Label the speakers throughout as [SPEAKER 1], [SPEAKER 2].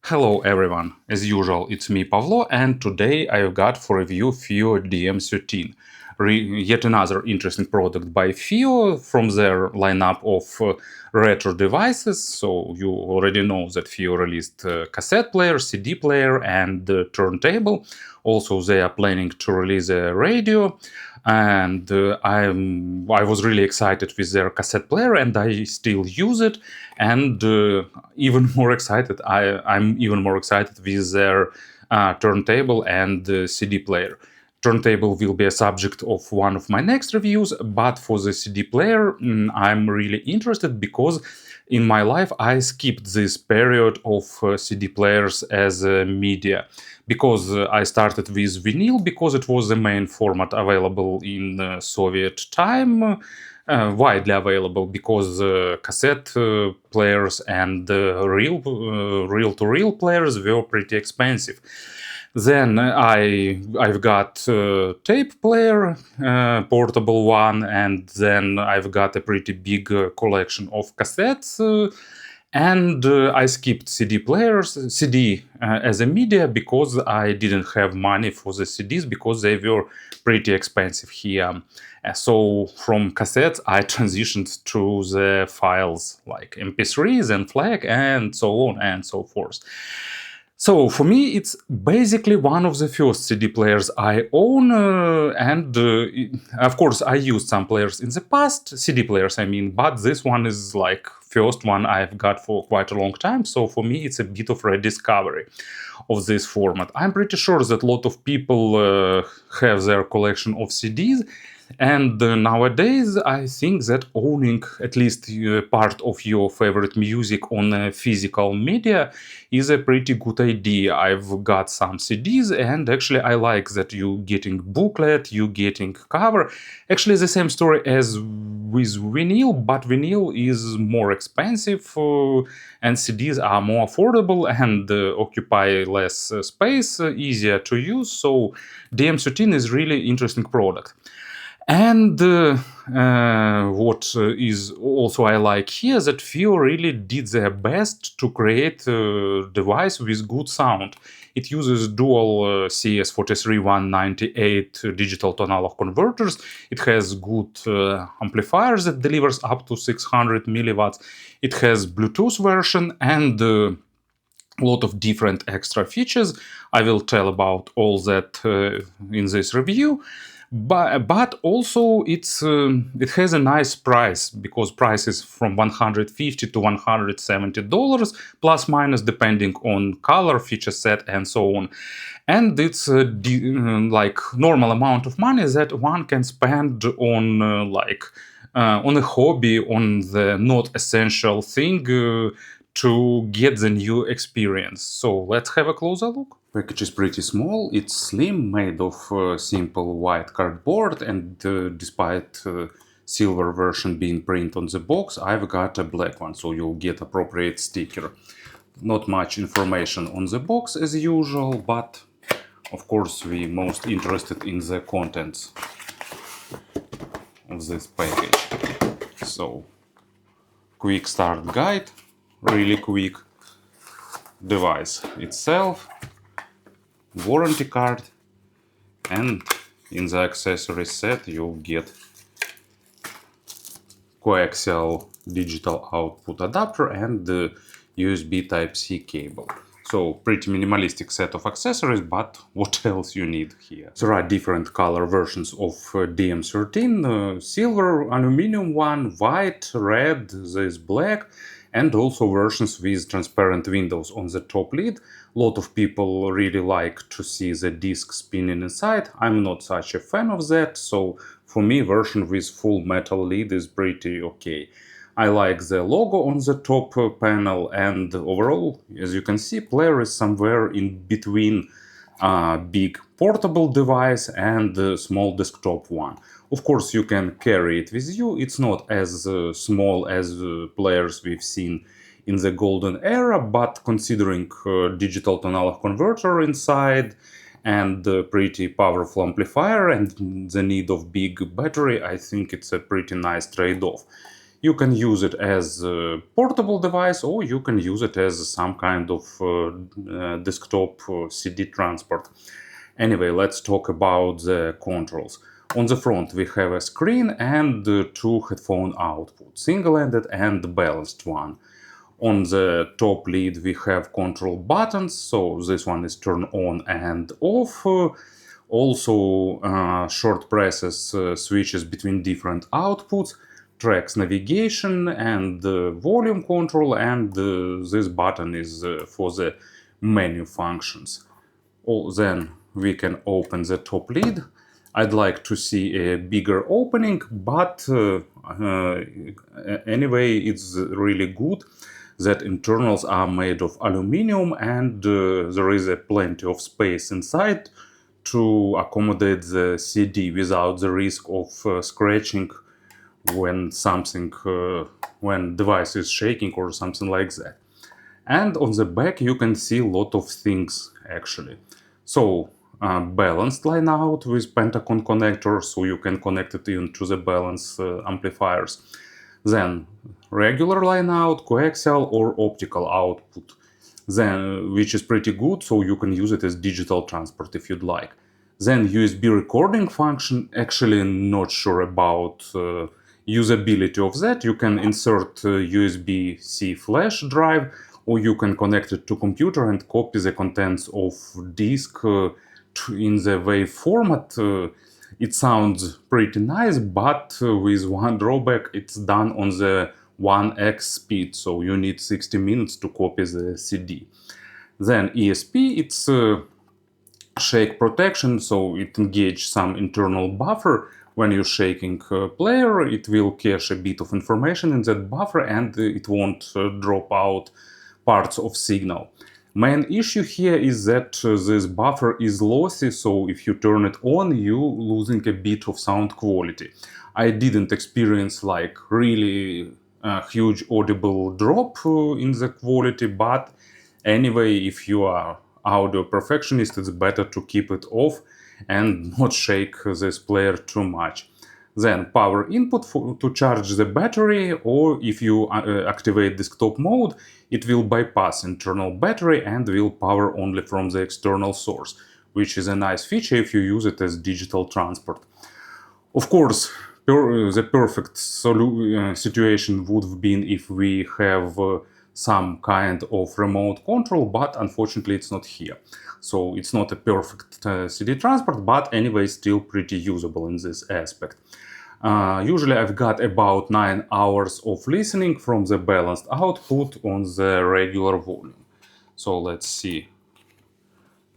[SPEAKER 1] Hello everyone, as usual it's me Pavlo, and today I've got for review FiiO DM13. Yet another interesting product by FiiO from their lineup of retro devices. So you already know that FiiO released cassette player, CD player and turntable. Also they are planning to release a radio. And I was really excited with their cassette player, and I still use it. And even more excited, I'm even more excited with their turntable and CD player. Turntable will be a subject of one of my next reviews, but for the CD player, I'm really interested because in my life I skipped this period of CD players as media, because I started with vinyl because it was the main format available in Soviet time, widely available, because cassette players and reel-to-reel players were pretty expensive. Then I've got tape player, portable one, and then I've got a pretty big collection of cassettes. And I skipped CD as a media, because I didn't have money for the CDs because they were pretty expensive here. So from cassettes I transitioned to the files like MP3s and FLAC and so on and so forth. So for me, it's basically one of the first CD players I own, and of course I used some players in the past, CD players I mean, but this one is like first one I've got for quite a long time, so for me it's a bit of rediscovery of this format. I'm pretty sure that a lot of people have their collection of CDs, and nowadays I think that owning at least part of your favorite music on a physical media is a pretty good idea. I've got some CDs, and actually I like that you getting booklet, you getting cover. Actually the same story as with vinyl, but vinyl is more expensive and CDs are more affordable and occupy less space, easier to use. So DM13 is really interesting product. And what is also I like here, that FiiO really did their best to create a device with good sound. It uses dual CS43198 digital to analog converters. It has good amplifiers that delivers up to 600 milliwatts. It has Bluetooth version and a lot of different extra features. I will tell about all that in this review. But also it has a nice price, because price is from $150 to $170 plus minus depending on color, feature set and so on. And it's like normal amount of money that one can spend on on a hobby, on the not essential thing to get the new experience. So let's have a closer look. Package is pretty small, it's slim, made of simple white cardboard, and despite silver version being printed on the box, I've got a black one, so you'll get appropriate sticker. Not much information on the box as usual, but of course we're most interested in the contents of this package. So, quick start guide, really quick. Device itself, warranty card, and in the accessory set you'll get coaxial digital output adapter and the USB Type-C cable. So pretty minimalistic set of accessories, but what else you need here? There are different color versions of DM13, silver, aluminum one, white, red, there's black, and also versions with transparent windows on the top lid. A lot of people really like to see the disc spinning inside. I'm not such a fan of that, so for me version with full metal lid is pretty okay. I like the logo on the top panel, and overall, as you can see, player is somewhere in between a big portable device and a small desktop one. Of course, you can carry it with you. It's not as small as players we've seen in the golden era, but considering digital to analog converter inside and pretty powerful amplifier and the need of big battery, I think it's a pretty nice trade-off. You can use it as a portable device, or you can use it as some kind of desktop CD transport. Anyway, let's talk about the controls. On the front we have a screen and two headphone outputs, single-ended and balanced one. On the top lead we have control buttons, so this one is turn on and off. Also short presses switches between different outputs, tracks navigation and volume control, and this button is for the menu functions. Then we can open the top lid. I'd like to see a bigger opening, but anyway, it's really good that internals are made of aluminum, and there is plenty of space inside to accommodate the CD without the risk of scratching when when device is shaking or something like that. And on the back you can see a lot of things actually. So balanced line out with Pentacon connector, so you can connect it into the balance amplifiers. Then regular line out, coaxial or optical output, then which is pretty good, so you can use it as digital transport if you'd like. Then USB recording function, actually not sure about usability of that. You can insert USB-C flash drive, or you can connect it to computer and copy the contents of disk in the WAV format. It sounds pretty nice, but with one drawback, it's done on the 1x speed, so you need 60 minutes to copy the CD. Then ESP, it's shake protection, so it engages some internal buffer. When you're shaking player, it will cache a bit of information in that buffer, and it won't drop out parts of signal. Main issue here is that this buffer is lossy, so if you turn it on, you losing a bit of sound quality. I didn't experience like really huge audible drop in the quality, but anyway, if you are audio perfectionist, it's better to keep it off and not shake this player too much. Then power input to charge the battery, or if you activate desktop mode, it will bypass internal battery and will power only from the external source, which is a nice feature if you use it as digital transport. Of course, the perfect situation would have been if we have some kind of remote control, but unfortunately it's not here. So it's not a perfect CD transport, but anyway, still pretty usable in this aspect. Usually I've got about 9 hours of listening from the balanced output on the regular volume. So let's see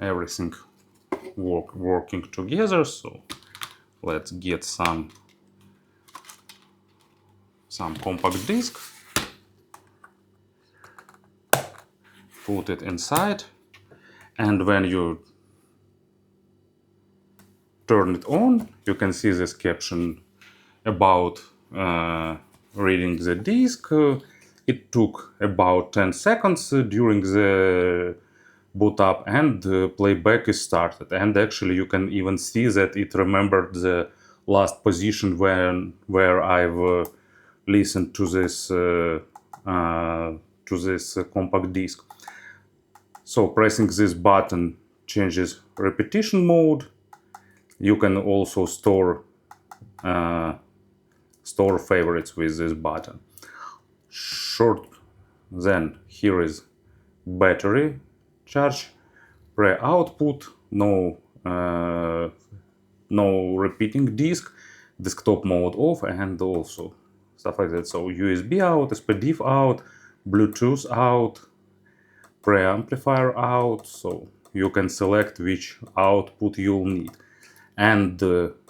[SPEAKER 1] everything working together. So let's get some compact disc, put it inside, and when you turn it on, you can see this caption about reading the disc. It took about 10 seconds during the boot up, and playback is started. And actually you can even see that it remembered the last position where I've listened to this compact disc. So pressing this button changes repetition mode. You can also store favorites with this button. Then here is battery charge, pre-output, no repeating disk, desktop mode off, and also stuff like that. So USB out, SPDIF out, Bluetooth out, preamplifier out, so you can select which output you'll need. And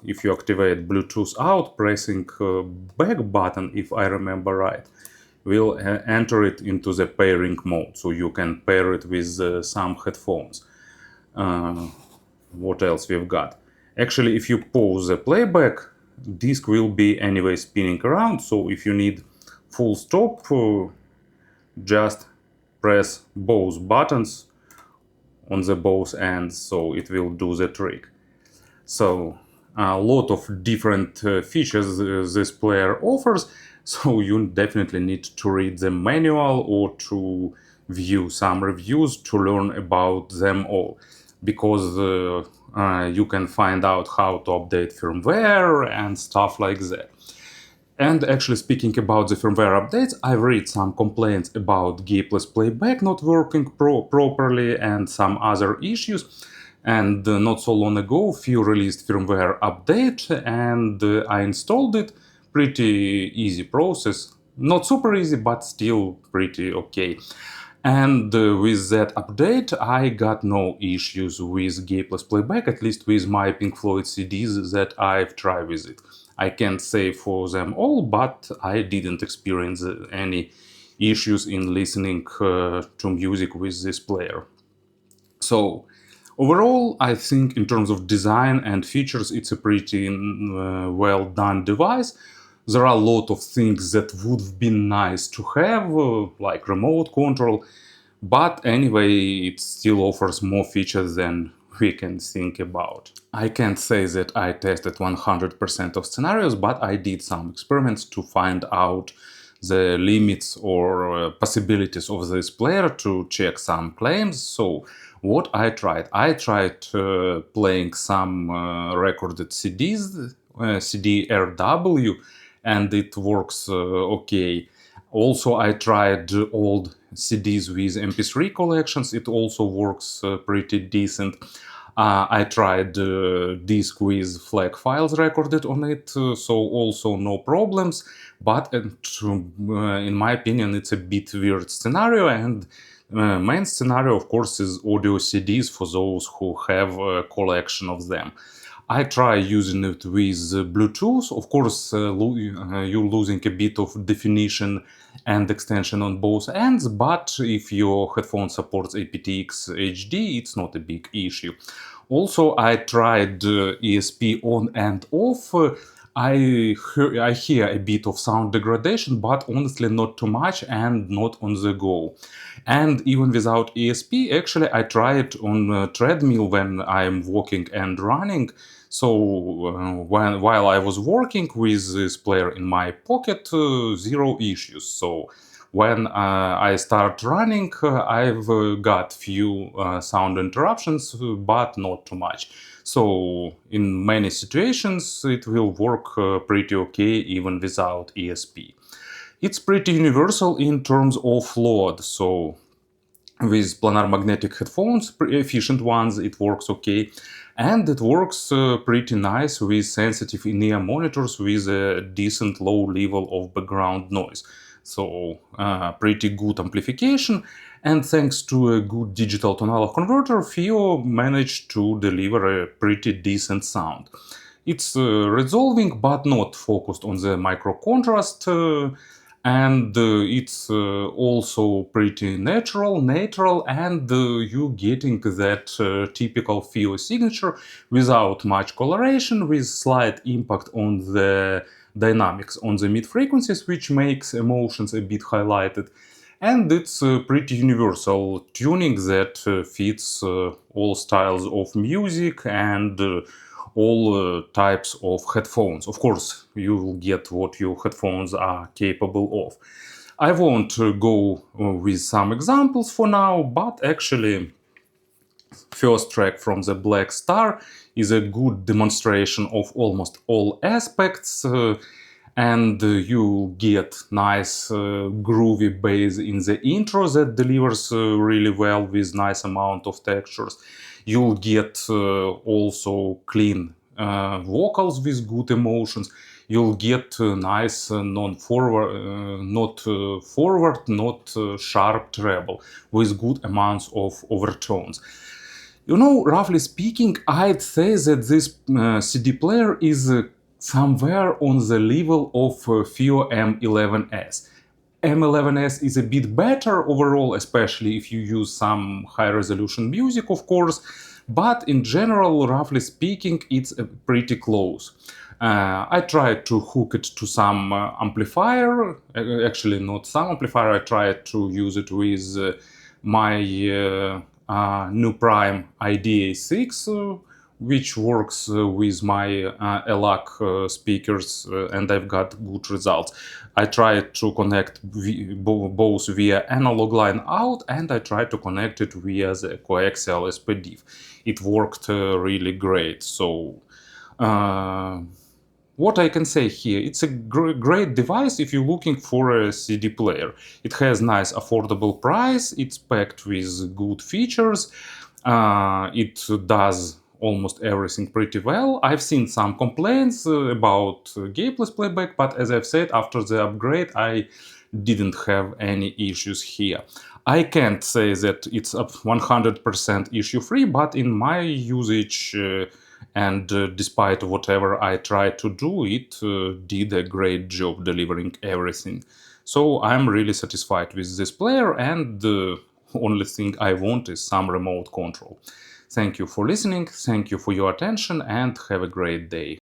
[SPEAKER 1] if you activate Bluetooth out, pressing back button, if I remember right, will enter it into the pairing mode, so you can pair it with some headphones. What else we've got? Actually, if you pause the playback, disc will be anyway spinning around, so if you need full stop, just press both buttons on the both ends, so it will do the trick. So a lot of different features this player offers. So you definitely need to read the manual or to view some reviews to learn about them all, because you can find out how to update firmware and stuff like that. And actually, speaking about the firmware updates, I've read some complaints about gapless playback not working properly and some other issues. And not so long ago, FiiO released firmware update, and I installed it. Pretty easy process. Not super easy, but still pretty okay. And with that update, I got no issues with gapless playback, at least with my Pink Floyd CDs that I've tried with it. I can't say for them all, but I didn't experience any issues in listening to music with this player. So overall, I think in terms of design and features, it's a pretty well done device. There are a lot of things that would have been nice to have, like remote control, but anyway, it still offers more features than we can think about. I can't say that I tested 100% of scenarios, but I did some experiments to find out the limits or possibilities of this player to check some claims. So what I tried playing some recorded CDs, CD RW, and it works okay. Also, I tried old CDs with MP3 collections. It also works pretty decent. I tried disc with FLAC files recorded on it, so also no problems. But in my opinion, it's a bit weird scenario, and main scenario, of course, is audio CDs for those who have a collection of them. I try using it with Bluetooth. Of course, you're losing a bit of definition and extension on both ends, but if your headphone supports aptX HD, it's not a big issue. Also, I tried ESP on and off. I hear a bit of sound degradation, but honestly not too much and not on the go. And even without ESP, actually, I try it on a treadmill when I'm walking and running. So while I was working with this player in my pocket, zero issues. So when I start running, I've got few sound interruptions, but not too much. So in many situations, it will work pretty okay even without ESP. It's pretty universal in terms of load. So with planar magnetic headphones, efficient ones, it works okay. And it works pretty nice with sensitive in-ear monitors with a decent low level of background noise. So pretty good amplification. And thanks to a good digital to analog converter, FiiO managed to deliver a pretty decent sound. It's resolving but not focused on the micro contrast, and it's also pretty natural, and you getting that typical FiiO signature without much coloration, with slight impact on the dynamics on the mid frequencies, which makes emotions a bit highlighted. And it's pretty universal tuning that fits all styles of music and all types of headphones. Of course, you will get what your headphones are capable of. I won't go with some examples for now, but actually, first track from the Black Star is a good demonstration of almost all aspects. And you get nice groovy bass in the intro that delivers really well with nice amount of textures. You'll get also clean vocals with good emotions. You'll get nice non-forward, not forward, not sharp treble with good amounts of overtones. You know, roughly speaking, I'd say that this CD player is somewhere on the level of FiiO M11S. M11S is a bit better overall, especially if you use some high-resolution music, of course, but in general, roughly speaking, it's pretty close. I tried to hook it to some amplifier, actually not some amplifier, I tried to use it with my new Prime IDA6 which works with my ELAC speakers, and I've got good results. I tried to connect both via analog line out, and I tried to connect it via the coaxial SPDIF. It worked really great. So what I can say here, it's a great device if you're looking for a CD player. It has nice affordable price, it's packed with good features, it does almost everything pretty well. I've seen some complaints about gapless playback, but as I've said, after the upgrade I didn't have any issues here. I can't say that it's a 100% issue free, but in my usage and despite whatever I tried to do, it did a great job delivering everything. So I'm really satisfied with this player, and the only thing I want is some remote control. Thank you for listening, thank you for your attention, and have a great day.